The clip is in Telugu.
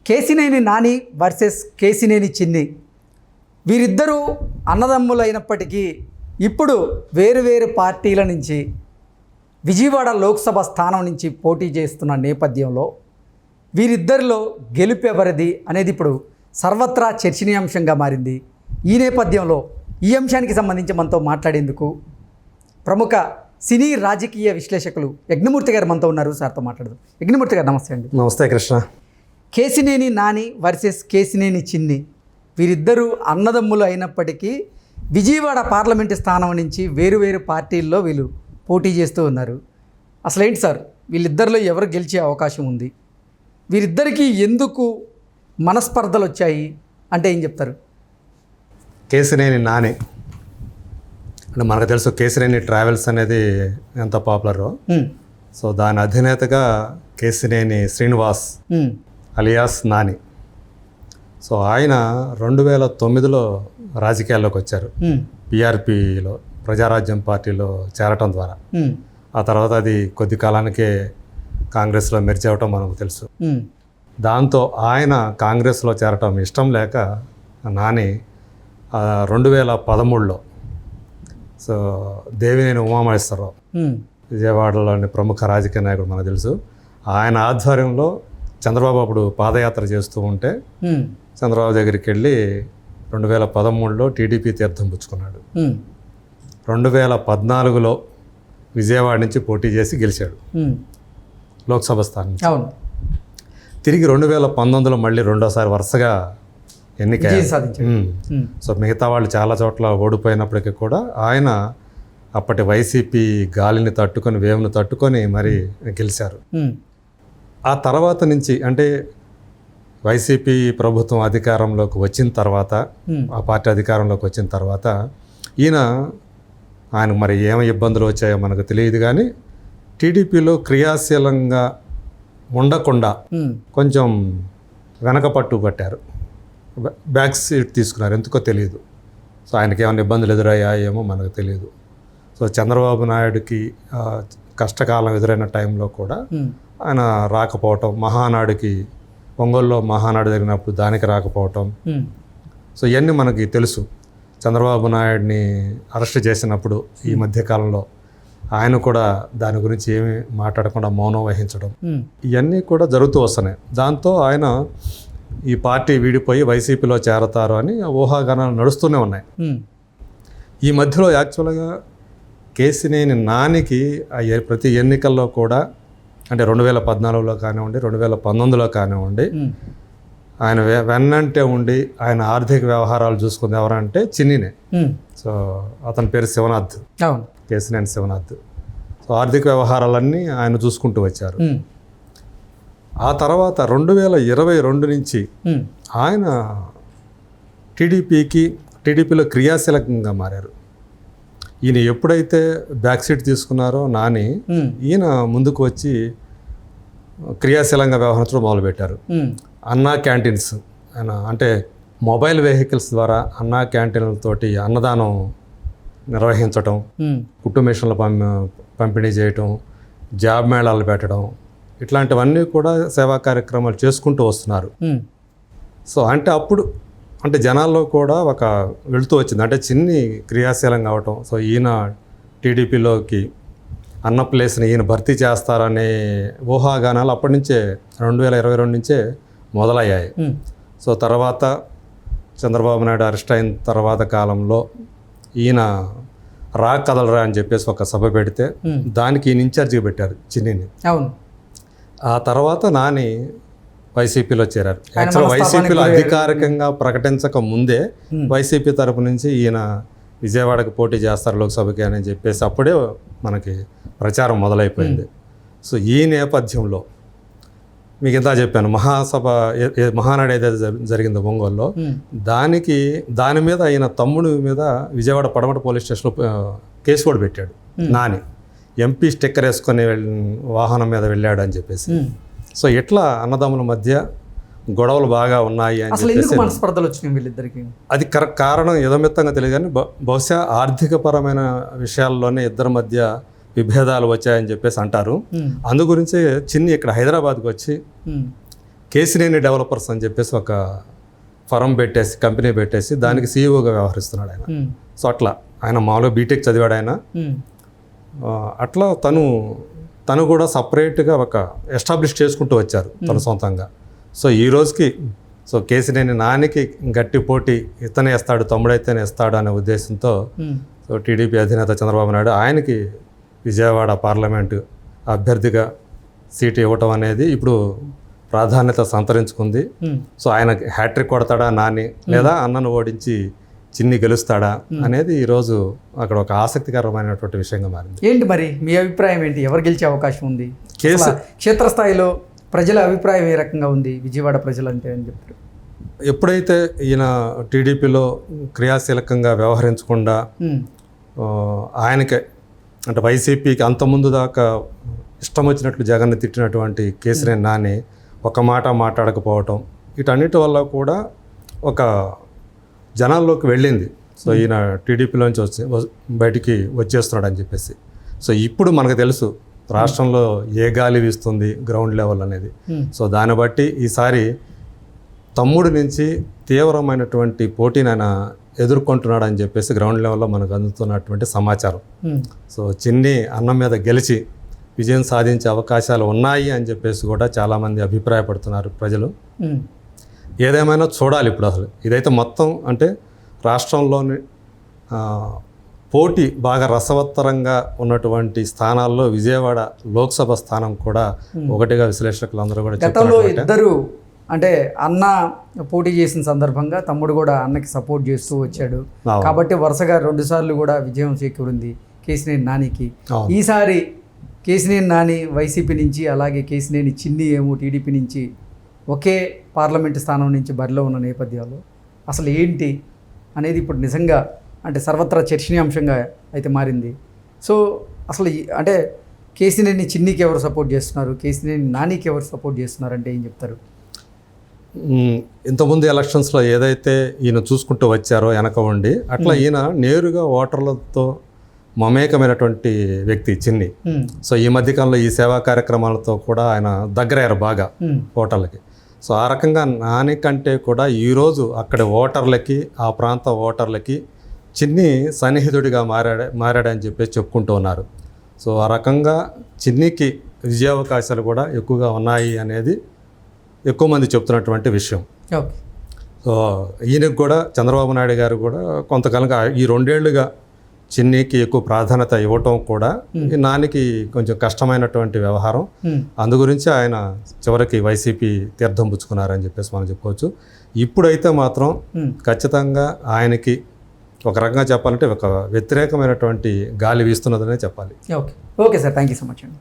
కేసినేని నాని వర్సెస్ కేసినేని చిన్ని, వీరిద్దరూ అన్నదమ్ములైనప్పటికీ ఇప్పుడు వేరు పార్టీల నుంచి విజయవాడ లోక్సభ స్థానం నుంచి పోటీ చేస్తున్న నేపథ్యంలో వీరిద్దరిలో గెలుపు ఎవరిది అనేది ఇప్పుడు సర్వత్రా చర్చనీయాంశంగా మారింది. ఈ నేపథ్యంలో ఈ అంశానికి సంబంధించి మనతో మాట్లాడేందుకు ప్రముఖ సినీ రాజకీయ విశ్లేషకులు యజ్ఞమూర్తి గారు మనతో ఉన్నారు. సార్తో మాట్లాడదాం. యజ్ఞమూర్తి గారు నమస్తే అండి. నమస్తే కృష్ణ. కేసినేని నాని వర్సెస్ కేసినేని చిన్ని, వీరిద్దరూ అన్నదమ్ములు అయినప్పటికీ విజయవాడ పార్లమెంటు స్థానం నుంచి వేరు పార్టీల్లో వీళ్ళు పోటీ చేస్తూ ఉన్నారు. అసలు ఏంటి సార్, వీళ్ళిద్దరిలో ఎవరు గెలిచే అవకాశం ఉంది? వీరిద్దరికీ ఎందుకు మనస్పర్ధలు వచ్చాయి అంటే ఏం చెప్తారు? కేసినేని నాని అంటే మనకు తెలుసు, కేసినేని ట్రావెల్స్ అనేది ఎంత పాపులరో. సో దాని అధినేతగా కేసినేని శ్రీనివాస్ అలియాస్ నాని. సో ఆయన 2009లో రాజకీయాల్లోకి వచ్చారు. పిఆర్పిలో ప్రజారాజ్యం పార్టీలో చేరటం ద్వారా. ఆ తర్వాత అది కొద్ది కాలానికే కాంగ్రెస్లో మెర్జ్ అవ్వటం మనకు తెలుసు. దాంతో ఆయన కాంగ్రెస్లో చేరటం ఇష్టం లేక నాని 2013లో సో దేవినేని ఉమామహేశ్వరరావు, విజయవాడలోని ప్రముఖ రాజకీయ నాయకుడు మనకు తెలుసు, ఆయన ఆధ్వర్యంలో చంద్రబాబు అప్పుడు పాదయాత్ర చేస్తూ ఉంటే చంద్రబాబు దగ్గరికి వెళ్ళి 2013లో టీడీపీ తీర్థం పుచ్చుకున్నాడు. 2014లో విజయవాడ నుంచి పోటీ చేసి గెలిచాడు లోక్సభ స్థానం. తిరిగి 2019లో మళ్ళీ రెండోసారి వరుసగా ఎన్నిక. సో మిగతా వాళ్ళు చాలా చోట్ల ఓడిపోయినప్పటికీ కూడా ఆయన అప్పటి వైసీపీ గాలిని తట్టుకొని, వేవ్ను తట్టుకొని మరి గెలిచారు. ఆ తర్వాత నుంచి అంటే వైసీపీ ప్రభుత్వం అధికారంలోకి వచ్చిన తర్వాత, ఆ పార్టీ అధికారంలోకి వచ్చిన తర్వాత ఆయన మరి ఏమి ఇబ్బందులు వచ్చాయో మనకు తెలియదు, కానీ టీడీపీలో క్రియాశీలంగా ఉండకుండా కొంచెం వెనకపట్టు పట్టారు, బ్యాక్ సీట్ తీసుకున్నారు. ఎందుకో తెలియదు. సో ఆయనకి ఏమైనా ఇబ్బందులు ఎదురయ్యాయేమో మనకు తెలియదు. సో చంద్రబాబు నాయుడుకి కష్టకాలం ఎదురైన టైంలో కూడా ఆయన రాకపోవటం, మహానాడుకి ఒంగోలులో మహానాడు జరిగినప్పుడు దానికి రాకపోవటం, సో ఇవన్నీ మనకి తెలుసు. చంద్రబాబు నాయుడిని అరెస్ట్ చేసినప్పుడు ఈ మధ్యకాలంలో ఆయన కూడా దాని గురించి ఏమీ మాట్లాడకుండా మౌనం వహించడం, ఇవన్నీ కూడా జరుగుతూ వస్తున్నాయి. దాంతో ఆయన ఈ పార్టీ వీడిపోయి వైసీపీలో చేరతారు అని ఊహాగానాలు నడుస్తూనే ఉన్నాయి. ఈ మధ్యలో యాక్చువల్గా కేసినేని నానికి ప్రతి ఎన్నికల్లో కూడా, అంటే 2014లో కానివ్వండి, 2019లో కానివ్వండి, ఆయన వెన్నంటే ఉండి ఆయన ఆర్థిక వ్యవహారాలు చూసుకుంది ఎవరంటే చిన్నినే. సో అతని పేరు శివనాథ్, కేసినేని శివనాథ్. సో ఆర్థిక వ్యవహారాలన్నీ ఆయన చూసుకుంటూ వచ్చారు. ఆ తర్వాత 2022 నుంచి ఆయన టీడీపీలో క్రియాశీలకంగా మారారు. ఈయన ఎప్పుడైతే బ్యాక్ సీట్ తీసుకున్నారో నాని, ఈయన ముందుకు వచ్చి క్రియాశీలంగా వ్యవహరించడం మొదలుపెట్టారు. అన్నా క్యాంటీన్స్, ఆయన అంటే మొబైల్ వెహికల్స్ ద్వారా అన్నా క్యాంటీన్లతోటి అన్నదానం నిర్వహించటం, కుట్టు మిషన్లు పంపిణీ చేయటం, జాబ్ మేళాలు పెట్టడం, ఇట్లాంటివన్నీ కూడా సేవా కార్యక్రమాలు చేసుకుంటూ వస్తున్నారు. సో అంటే అప్పుడు అంటే జనాల్లో కూడా ఒక వెళుతూ వచ్చింది, అంటే చిన్ని క్రియాశీలంగా అవటం. సో ఈయన టీడీపీలోకి అన్న ప్లేస్ని ఈయన భర్తీ చేస్తారనే ఊహాగానాలు అప్పటి నుంచే 2022 నుంచే మొదలయ్యాయి. సో తర్వాత చంద్రబాబు నాయుడు అరెస్ట్ అయిన తర్వాత కాలంలో ఈయన కదలరా అని చెప్పేసి ఒక సభ పెడితే దానికి ఈయన ఇన్ఛార్జిగా పెట్టారు చిన్నిని. ఆ తర్వాత నాని వైసీపీలో చేరారు. యాక్చువల్ వైసీపీలో అధికారికంగా ప్రకటించక ముందే వైసీపీ తరపు నుంచి ఈయన విజయవాడకు పోటీ చేస్తారు లోక్సభకి అని చెప్పేసి అప్పుడే మనకి ప్రచారం మొదలైపోయింది. సో ఈ నేపథ్యంలో మీకు ఇంత చెప్పాను, మహానాడు ఏదైతే జరిగిందో ఒంగోలులో, దాని మీద ఆయన తమ్ముడి మీద విజయవాడ పడమట పోలీస్ స్టేషన్లో కేసు కూడా పెట్టాడు నాని. ఎంపీ స్టిక్కర్ వేసుకొని వాహనం మీద వెళ్ళాడు అని చెప్పేసి. సో ఇట్లా అన్నదమ్ముల మధ్య గొడవలు బాగా ఉన్నాయి అని చెప్పేసి మనస్పర్ధలు వచ్చినాయి వీళ్ళిద్దరికి. అది కారణం యథమిత్తంగా తెలియదు, కానీ బహుశా ఆర్థికపరమైన విషయాల్లోనే ఇద్దరి మధ్య విభేదాలు వచ్చాయని చెప్పేసి అంటారు. అందు గురించి చిన్ని ఇక్కడ హైదరాబాద్కి వచ్చి కేసినేని డెవలపర్స్ అని చెప్పేసి ఒక ఫరం పెట్టేసి కంపెనీ పెట్టేసి దానికి సీఈఓగా వ్యవహరిస్తున్నాడు ఆయన. సో అట్లా ఆయన మామూలుగా బీటెక్ చదివాడు ఆయన. అట్లా తను కూడా సపరేట్గా ఒక ఎస్టాబ్లిష్ చేసుకుంటూ వచ్చారు తన సొంతంగా. సో ఈ రోజుకి సో కేసినేని నానికి గట్టి పోటీ ఇతనే ఇస్తాడు, తమ్ముడైతేనే ఇస్తాడు అనే ఉద్దేశంతో సో టీడీపీ అధినేత చంద్రబాబు నాయుడు ఆయనకి విజయవాడ పార్లమెంటు అభ్యర్థిగా సీటు ఇవ్వటం అనేది ఇప్పుడు ప్రాధాన్యత సంతరించుకుంది. సో ఆయన హ్యాట్రిక్ కొడతాడా నాని, లేదా అన్నను ఓడించి చిన్ని గెలుస్తాడా అనేది ఈరోజు అక్కడ ఒక ఆసక్తికరమైనటువంటి విషయంగా మారింది. ఏంటి మరి మీ అభిప్రాయం ఏంటి? ఎవరు గెలిచే అవకాశం ఉంది? కేసు క్షేత్రస్థాయిలో ప్రజల అభిప్రాయం ఏ రకంగా ఉంది విజయవాడ ప్రజలు అంటే అని చెప్పారు? ఎప్పుడైతే ఈయన టీడీపీలో క్రియాశీలకంగా వ్యవహరించకుండా ఆయనకే అంటే వైసీపీకి అంతకుముందు దాకా ఇష్టం వచ్చినట్లు జగన్ని తిట్టినటువంటి కేసినేని నాని ఒక మాట మాట్లాడకపోవటం, వీటన్నిటి వల్ల కూడా ఒక జనాల్లోకి వెళ్ళింది. సో ఈయన టీడీపీలోంచి బయటికి వచ్చేస్తున్నాడు అని చెప్పేసి. సో ఇప్పుడు మనకు తెలుసు రాష్ట్రంలో ఏ గాలి వీస్తుంది గ్రౌండ్ లెవెల్ అనేది. సో దాన్ని బట్టి ఈసారి తమ్ముడి నుంచి తీవ్రమైనటువంటి పోటీని ఆయన ఎదుర్కొంటున్నాడు అని చెప్పేసి గ్రౌండ్ లెవెల్లో మనకు అందుతున్నటువంటి సమాచారం. సో చిన్ని అన్నం మీద గెలిచి విజయం సాధించే అవకాశాలు ఉన్నాయి అని చెప్పేసి కూడా చాలామంది అభిప్రాయపడుతున్నారు ప్రజలు. ఏదేమైనా చూడాలి ఇప్పుడు. అసలు ఇదైతే మొత్తం అంటే రాష్ట్రంలోని పోటీ బాగా రసవత్తరంగా ఉన్నటువంటి స్థానాల్లో విజయవాడ లోక్సభ స్థానం కూడా ఒకటిగా విశ్లేషకులు అందరూ కూడా గతంలో ఇద్దరు అంటే అన్న పోటీ చేసిన సందర్భంగా తమ్ముడు కూడా అన్నకి సపోర్ట్ చేస్తూ వచ్చాడు కాబట్టి వరుసగా 2 సార్లు కూడా విజయం చేకూరింది కేసినేని నానికి. ఈసారి కేసినేని నాని వైసీపీ నుంచి, అలాగే కేసినేని చిన్ని ఏమో టీడీపీ నుంచి ఒకే పార్లమెంటు స్థానం నుంచి బరిలో ఉన్న నేపథ్యంలో అసలు ఏంటి అనేది ఇప్పుడు నిజంగా అంటే సర్వత్రా చర్చనీయాంశంగా అయితే మారింది. సో అసలు అంటే కేసినేని చిన్నికి ఎవరు సపోర్ట్ చేస్తున్నారు, కేసినేని నానికి ఎవరు సపోర్ట్ చేస్తున్నారు అంటే ఏం చెప్తారు? ఇంతకుముందు ఎలక్షన్స్లో ఏదైతే ఈయన చూసుకుంటూ వచ్చారో వెనక ఉండి, అట్లా ఈయన నేరుగా ఓటర్లతో మమేకమైనటువంటి వ్యక్తి చిన్ని. సో ఈ మధ్యకాలంలో ఈ సేవా కార్యక్రమాలతో కూడా ఆయన దగ్గరయ్యారు బాగా ఓటర్లకి. సో ఆ రకంగా నాని కంటే కూడా ఈరోజు అక్కడ ఓటర్లకి, ఆ ప్రాంత ఓటర్లకి చిన్ని సన్నిహితుడిగా మారాడని చెప్పేసి చెప్పుకుంటూ ఉన్నారు. సో ఆ రకంగా చిన్నికి విజయావకాశాలు కూడా ఎక్కువగా ఉన్నాయి అనేది ఎక్కువ మంది చెప్తున్నటువంటి విషయం. సో ఈయనకు కూడా చంద్రబాబు నాయుడు గారు కూడా కొంతకాలంగా ఈ 2 ఏళ్లుగా చిన్నికి ఎక్కువ ప్రాధాన్యత ఇవ్వటం కూడా ఈ నానికి కొంచెం కష్టమైనటువంటి వ్యవహారం. అందు గురించి ఆయన చివరికి వైసీపీ తీర్థం పుచ్చుకున్నారని చెప్పేసి మనం చెప్పుకోవచ్చు. ఇప్పుడైతే మాత్రం ఖచ్చితంగా ఆయనకి ఒక రకంగా చెప్పాలంటే ఒక వ్యతిరేకమైనటువంటి గాలి వీస్తున్నదనే చెప్పాలి. Okay sir, thank you so much అండి.